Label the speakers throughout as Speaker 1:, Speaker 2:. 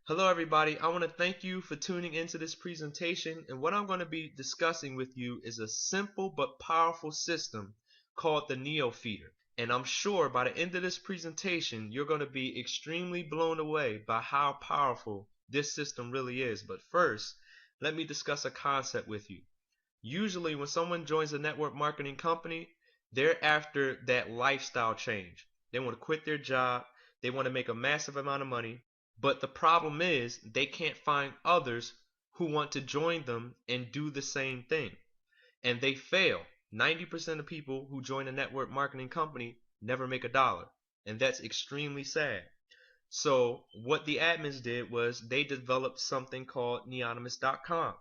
Speaker 1: Hello everybody, I want to thank you for tuning into this presentation, and what I'm going to be discussing with you is a simple but powerful system called the Neo Feeder. And I'm sure by the end of this presentation you're going to be extremely blown away by how powerful this system really is. But first, let me discuss a concept with you. Usually when someone joins a network marketing company, they're after that lifestyle change. They want to quit their job, they want to make a massive amount of money, but the problem is they can't find others who want to join them and do the same thing. And they fail. 90% of people who join a network marketing company never make a dollar. And that's extremely sad. So what the admins did was they developed something called Neonymous.com.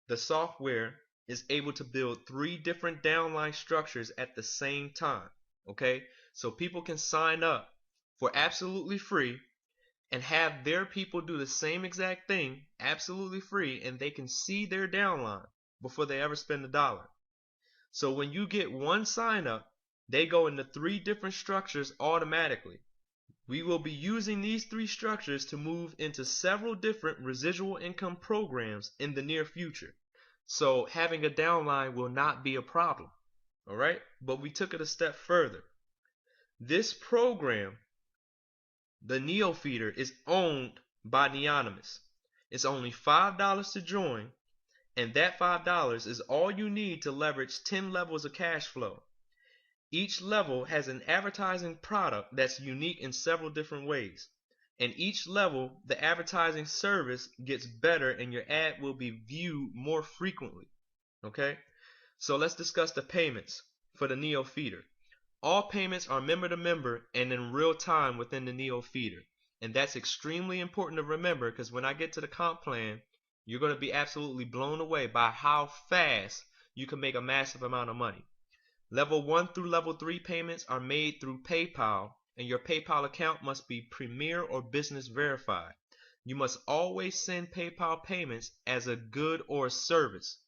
Speaker 1: The software is able to build 3 different downline structures at the same time. Okay? So people can sign up for absolutely free and have their people do the same exact thing absolutely free, and they can see their downline before they ever spend a dollar. So when you get one sign up, they go into 3 different structures automatically. We will be using these 3 structures to move into several different residual income programs in the near future. So having a downline will not be a problem. Alright? But we took it a step further. This program, the Neo Feeder, is owned by Neonymous. It's only $5 to join, and that $5 is all you need to leverage 10 levels of cash flow. Each level has an advertising product that's unique in several different ways. And each level, the advertising service gets better and your ad will be viewed more frequently. Okay? So let's discuss the payments for the Neo Feeder. All payments are member to member and in real time within the Neo Feeder. And that's extremely important to remember, because when I get to the comp plan, you're going to be absolutely blown away by how fast you can make a massive amount of money. Level 1 through level 3 payments are made through PayPal, and your PayPal account must be Premier or Business verified. You must always send PayPal payments as a good or a service,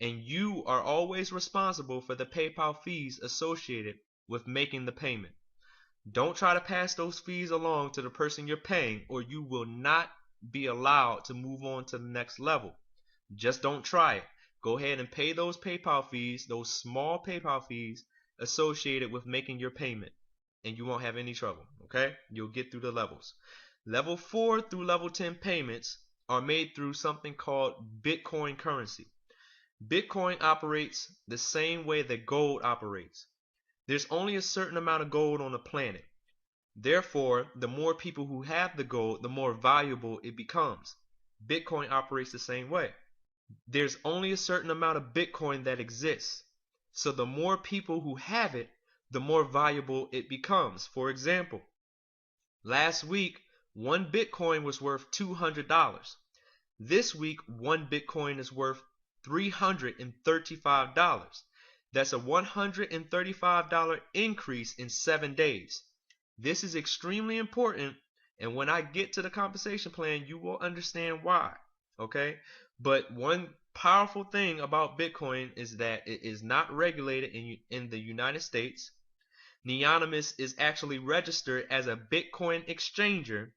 Speaker 1: and you are always responsible for the PayPal fees associated with making the payment. Don't try to pass those fees along to the person you're paying, or you will not be allowed to move on to the next level. Just don't try it. Go ahead and pay those PayPal fees, those small PayPal fees associated with making your payment, and you won't have any trouble. Okay? You'll get through the levels. Level 4 through level 10 payments are made through something called Bitcoin currency. Bitcoin operates the same way that gold operates. There's only a certain amount of gold on the planet. Therefore, the more people who have the gold, the more valuable it becomes. Bitcoin operates the same way. There's only a certain amount of Bitcoin that exists. So the more people who have it, the more valuable it becomes. For example, last week, 1 Bitcoin was worth $200. This week, 1 Bitcoin is worth $335. That's a $135 increase in 7 days. This is extremely important, and when I get to the compensation plan, you will understand why. Okay? But one powerful thing about Bitcoin is that it is not regulated in the United States. Neonymous is actually registered as a Bitcoin exchanger,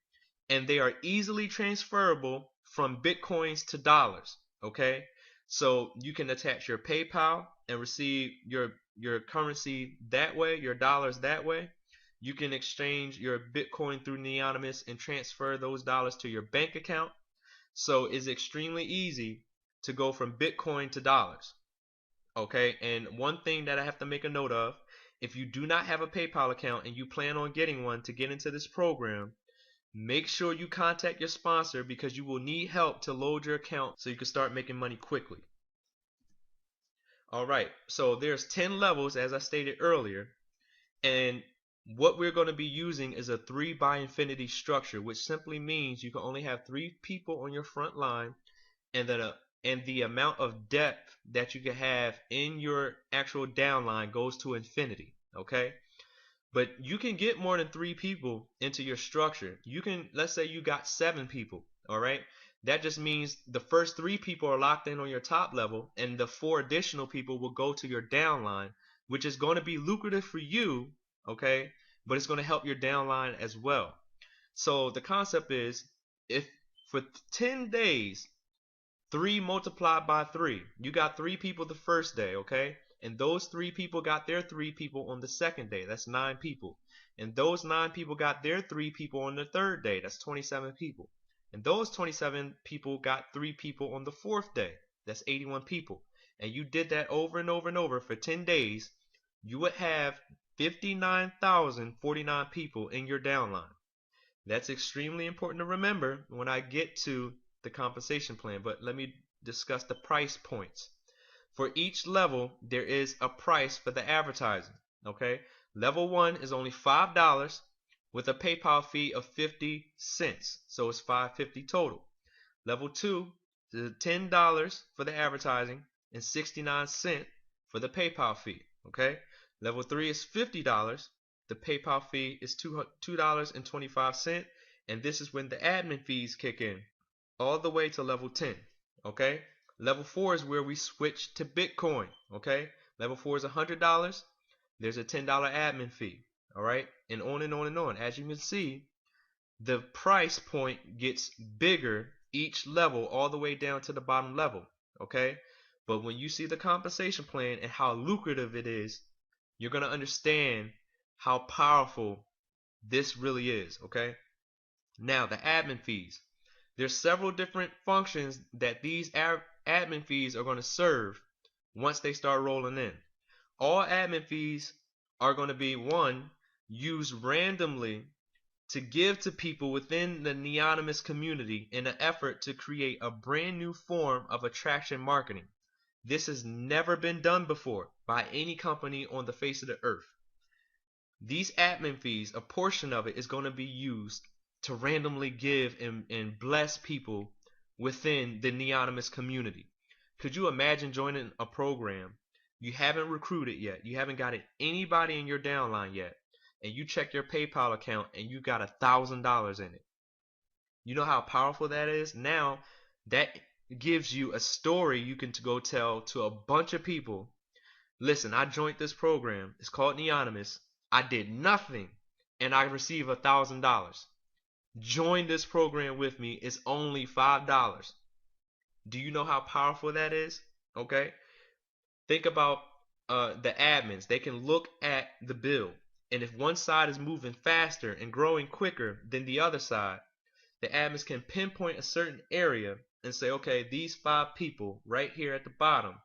Speaker 1: and they are easily transferable from Bitcoins to dollars. Okay? So you can attach your PayPal and receive your currency that way, your dollars that way. You can exchange your Bitcoin through Neonymous and transfer those dollars to your bank account. So it's extremely easy to go from Bitcoin to dollars. Okay, and one thing that I have to make a note of, if you do not have a PayPal account and you plan on getting one to get into this program, make sure you contact your sponsor, because you will need help to load your account so you can start making money quickly. Alright, so there's 10 levels as I stated earlier, and what we're going to be using is a 3 by infinity structure, which simply means you can only have 3 people on your front line, and the amount of depth that you can have in your actual downline goes to infinity. Okay? But you can get more than 3 people into your structure. You can, let's say you got 7 people, alright? That just means the first 3 people are locked in on your top level, and the 4 additional people will go to your downline, which is going to be lucrative for you, okay? But it's going to help your downline as well. So the concept is, if For 10 days, 3 multiplied by 3. You got 3 people the first day, okay? And those 3 people got their 3 people on the second day. That's 9 people. And those 9 people got their 3 people on the third day. That's 27 people. And those 27 people got 3 people on the fourth day. That's 81 people. And you did that over and over and over for 10 days. You would have 59,049 people in your downline. That's extremely important to remember when I get to the compensation plan, but let me discuss the price points. For each level, there is a price for the advertising. Okay, level 1 is only $5 with a PayPal fee of 50 cents, so it's $5.50 total. Level 2 is $10 for the advertising and 69 cents for the PayPal fee. Okay, level 3 is $50. The PayPal fee is $2.25, and this is when the admin fees kick in, all the way to level 10. Okay, level 4 is where we switch to Bitcoin. Okay, level 4 is $100. There's a $10 admin fee. All right, and on and on and on. As you can see, the price point gets bigger each level, all the way down to the bottom level. Okay, but when you see the compensation plan and how lucrative it is, you're gonna understand how powerful this really is. Okay, now the admin fees. There's several different functions that these admin fees are going to serve once they start rolling in. All admin fees are going to be, one, used randomly to give to people within the Neonymous community in an effort to create a brand new form of attraction marketing. This has never been done before by any company on the face of the earth. These admin fees, a portion of it is going to be used to randomly give and bless people within the Neonymous community. Could you imagine joining a program you haven't recruited yet, you haven't got anybody in your downline yet, and you check your PayPal account and you got $1,000 in it? You know how powerful that is? Now that gives you a story you can go tell to a bunch of people. Listen, I joined this program. It's called Neonymous. I did nothing and I receive $1,000. Join this program with me. It's only $5. Do you know how powerful that is? Okay. Think about the admins. They can look at the bill, and if one side is moving faster and growing quicker than the other side, the admins can pinpoint a certain area and say, okay, these 5 people right here at the bottom,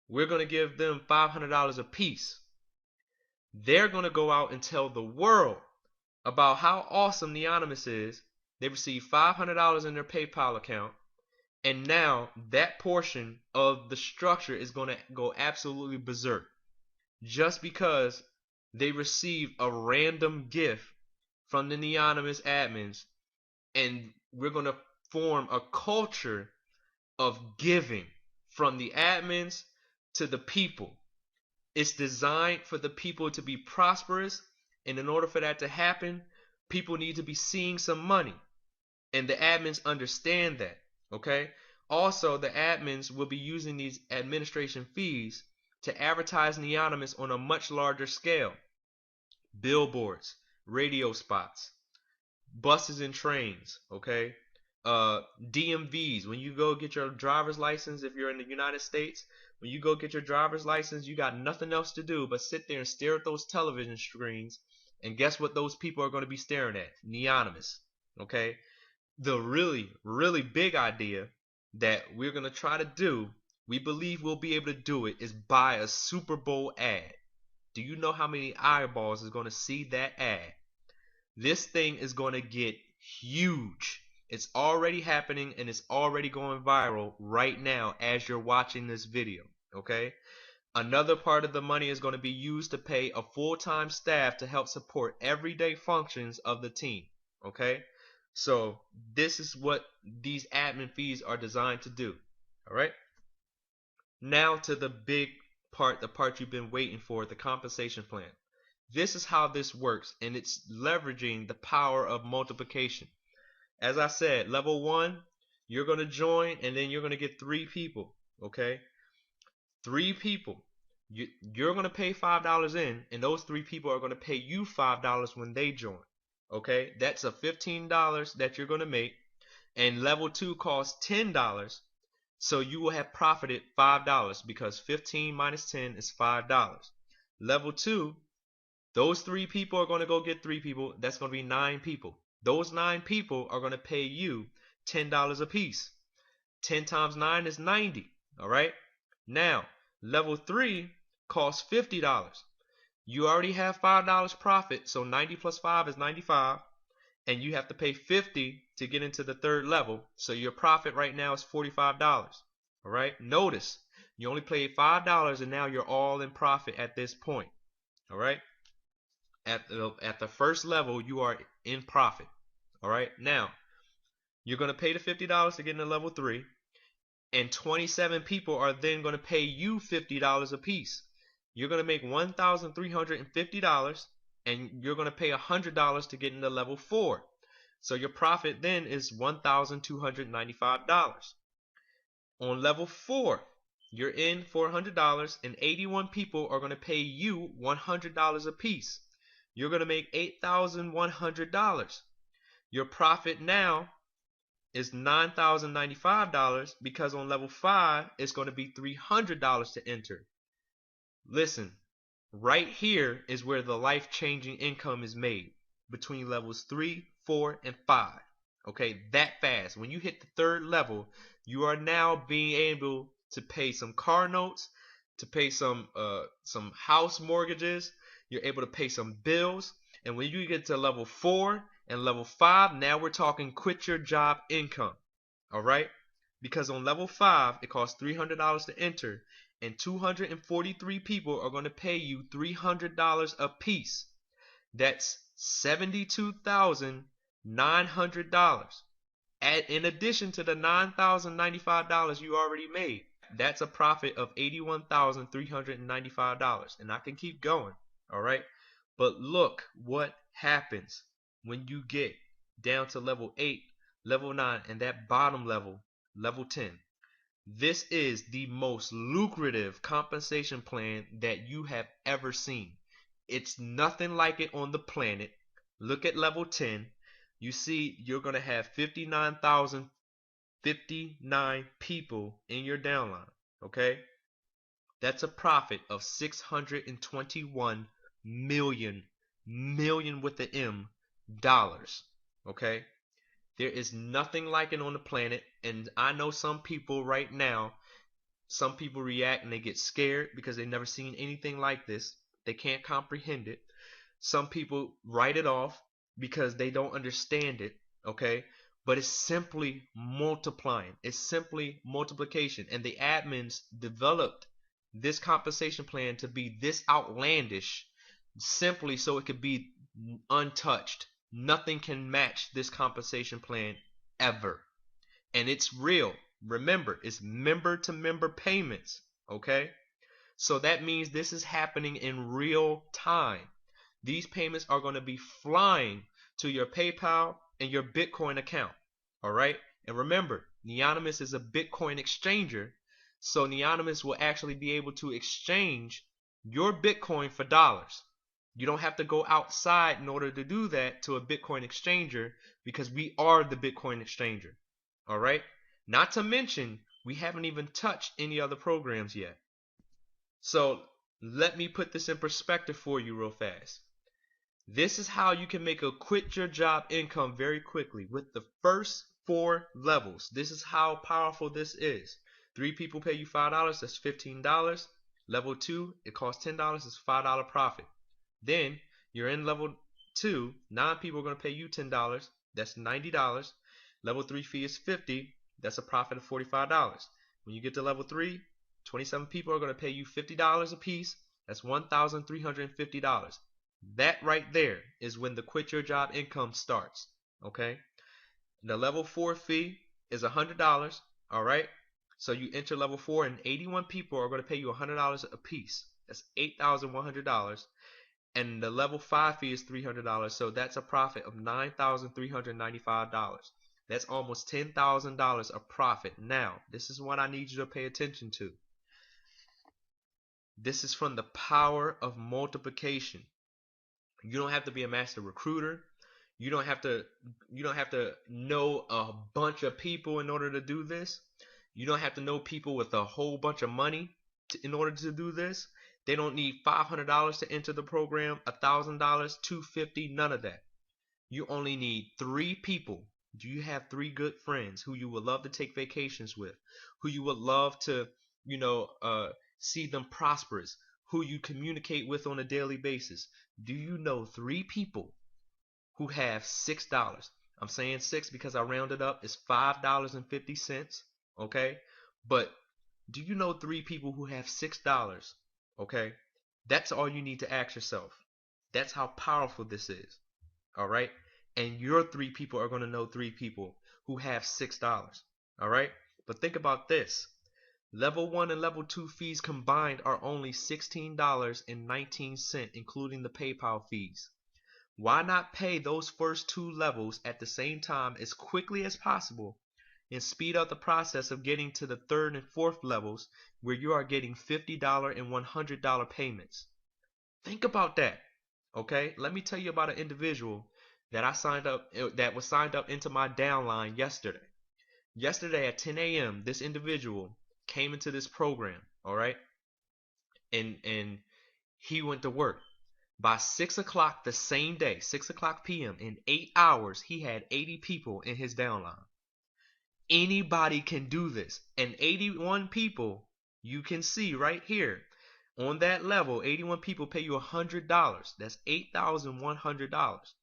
Speaker 1: we're going to give them $500 a piece. They're going to go out and tell the world about how awesome Neonymous is. They receive $500 in their PayPal account, and now that portion of the structure is going to go absolutely berserk just because they received a random gift from the Neonymous admins. And we're going to form a culture of giving from the admins to the people. It's designed for the people to be prosperous, and in order for that to happen, people need to be seeing some money, and the admins understand that. Okay, also the admins will be using these administration fees to advertise Neonymous on a much larger scale. Billboards, radio spots, buses and trains. Okay, DMVs. When you go get your driver's license, if you're in the United States, when you go get your driver's license, you got nothing else to do but sit there and stare at those television screens, and guess what those people are going to be staring at? Neonymous. Okay, the really big idea that we're going to try to do, we believe we'll be able to do it, is buy a Super Bowl ad. Do you know how many eyeballs is going to see that ad? This thing is going to get huge. It's already happening, and it's already going viral right now as you're watching this video. Okay, another part of the money is going to be used to pay a full-time staff to help support everyday functions of the team. Okay, so this is what these admin fees are designed to do. All right, now to the big part, the part you've been waiting for, the compensation plan. This is how this works, and it's leveraging the power of multiplication. As I said, level 1, you're going to join, and then you're going to get 3 people. Okay, 3 people. You're going to pay $5 in, and those 3 people are going to pay you $5 when they join. Okay, that's a $15 that you're going to make. And level 2 costs $10. So you will have profited $5 because 15 minus 10 is $5. Level 2, those 3 people are going to go get 3 people. That's going to be 9 people. Those 9 people are going to pay you $10 a piece. 10 times 9 is 90. All right. Now, level 3 costs $50. You already have $5 profit, so 90 plus 5 is 95. And you have to pay 50 to get into the third level. So your profit right now is $45. All right. Notice you only paid $5 and now you're all in profit at this point. All right. At the first level, you are in profit. All right. Now you're going to pay the $50 to get into level 3. And 27 people are then going to pay you $50 a piece. You're going to make $1,350 and you're going to pay $100 to get into level 4. So your profit then is $1,295. On level 4, you're in for $100 and 81 people are going to pay you $100 a piece. You're going to make $8,100. Your profit now is $9,095 because on level 5 it's going to be $300 to enter. Listen, right here is where the life-changing income is made between levels 3, 4, and 5. Okay, that fast. When you hit the third level, you are now being able to pay some car notes, to pay some house mortgages. You're able to pay some bills. And when you get to level 4 and level 5, now we're talking quit your job income. All right? Because on level 5, it costs $300 to enter, and 243 people are going to pay you $300 a piece. That's $72,900. In addition to the $9,095 you already made. That's a profit of $81,395. And I can keep going. All right? But look what happens when you get down to level 8, level 9, and that bottom level, level 10. This is the most lucrative compensation plan that you have ever seen. It's nothing like it on the planet. Look at level 10. You see you're going to have 59,059 people in your downline. Okay? That's a profit of 621 million with the M dollars. Okay? There is nothing like it on the planet, and I know some people right now, some people react and they get scared because they've never seen anything like this. They can't comprehend it. Some people write it off because they don't understand it, okay? But it's simply multiplying. It's simply multiplication. And the admins developed this compensation plan to be this outlandish simply so it could be untouched. Nothing can match this compensation plan ever. And it's real. Remember, it's member to member payments. Okay? So that means this is happening in real time. These payments are going to be flying to your PayPal and your Bitcoin account. Alright? And remember, Neonymous is a Bitcoin exchanger. So Neonymous will actually be able to exchange your Bitcoin for dollars. You don't have to go outside in order to do that to a Bitcoin exchanger because we are the Bitcoin exchanger. All right? Not to mention, we haven't even touched any other programs yet. So let me put this in perspective for you real fast. This is how you can make a quit your job income very quickly with the first 4 levels. This is how powerful this is. 3 people pay you $5, that's $15. Level 2, it costs $10, it's $5 profit. Then you're in level 2, 9 people are going to pay you $10, that's $90. Level 3 fee is $50, that's a profit of $45. When you get to level 3, 27 people are going to pay you $50 a piece, that's $1,350. That right there is when the quit your job income starts. Okay? The level 4 fee is $100, alright? So you enter level 4 and 81 people are going to pay you $100 a piece. That's $8,100. And the level 5 fee is $300, so that's a profit of $9,395. That's almost $10,000 of profit. Now, this is what I need you to pay attention to. This is from the power of multiplication. You don't have to be a master recruiter. You don't have to know a bunch of people in order to do this. You don't have to know people with a whole bunch of money in order to do this. They don't need $500 to enter the program, $1,000, $250, none of that. You only need 3 people. Do you have 3 good friends who you would love to take vacations with, who you would love to, see them prosperous, who you communicate with on a daily basis? Do you know 3 people who have $6? I'm saying 6 because I rounded up. It's $5.50. Okay, but do you know 3 people who have $6? Okay, that's all you need to ask yourself. That's how powerful this is. All right, and your 3 people are going to know 3 people who have $6. All right, but think about this. Level 1 and level 2 fees combined are only $16.19, including the PayPal fees. Why not pay those first 2 levels at the same time as quickly as possible and speed up the process of getting to the 3rd and 4th levels where you are getting $50 and $100 payments? Think about that. Okay, let me tell you about an individual that was signed up into my downline yesterday. Yesterday at 10 a.m., this individual came into this program, all right, and he went to work. By 6 o'clock the same day, 6 o'clock p.m., in 8 hours, he had 80 people in his downline. Anybody can do this. And 81 people, you can see right here, on that level, 81 people pay you $100. That's $8,100.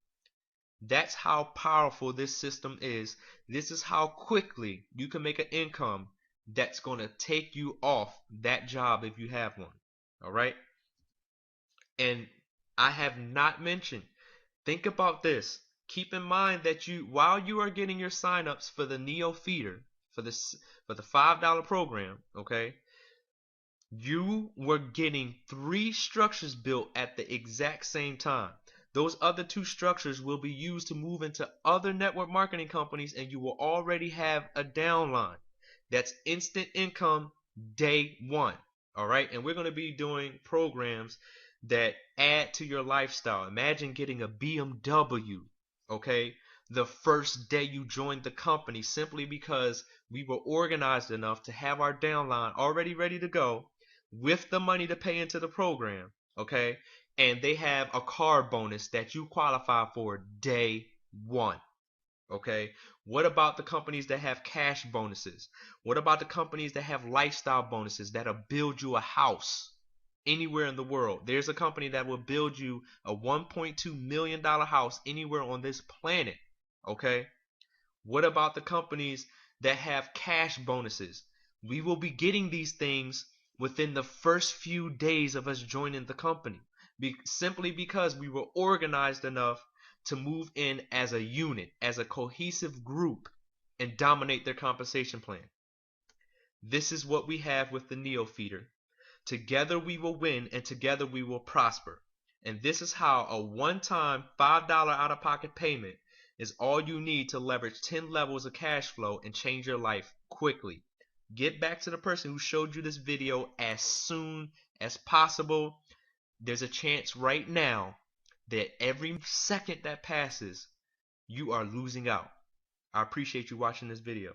Speaker 1: That's how powerful this system is. This is how quickly you can make an income that's going to take you off that job if you have one. All right? And I have not mentioned, think about this. Keep in mind that while you are getting your signups for the Neo Feeder, for the $5 program, okay, you were getting 3 structures built at the exact same time. Those other 2 structures will be used to move into other network marketing companies, and you will already have a downline. That's instant income day 1. All right, and we're going to be doing programs that add to your lifestyle. Imagine getting a BMW, okay, the first day you joined the company, simply because we were organized enough to have our downline already ready to go with the money to pay into the program, okay? And they have a car bonus that you qualify for day 1. Okay, what about the companies that have cash bonuses? What about the companies that have lifestyle bonuses that'll build you a house anywhere in the world? There's a company that will build you a $1.2 million house anywhere on this planet. Okay, what about the companies that have cash bonuses? We will be getting these things within the first few days of us joining the company, simply because we were organized enough to move in as a unit, as a cohesive group, and dominate their compensation plan. This is what we have with the Neo Feeder. Together we will win, and together we will prosper. And this is how a one-time $5 out-of-pocket payment is all you need to leverage 10 levels of cash flow and change your life quickly. Get back to the person who showed you this video as soon as possible. There's a chance right now that every second that passes, you are losing out. I appreciate you watching this video.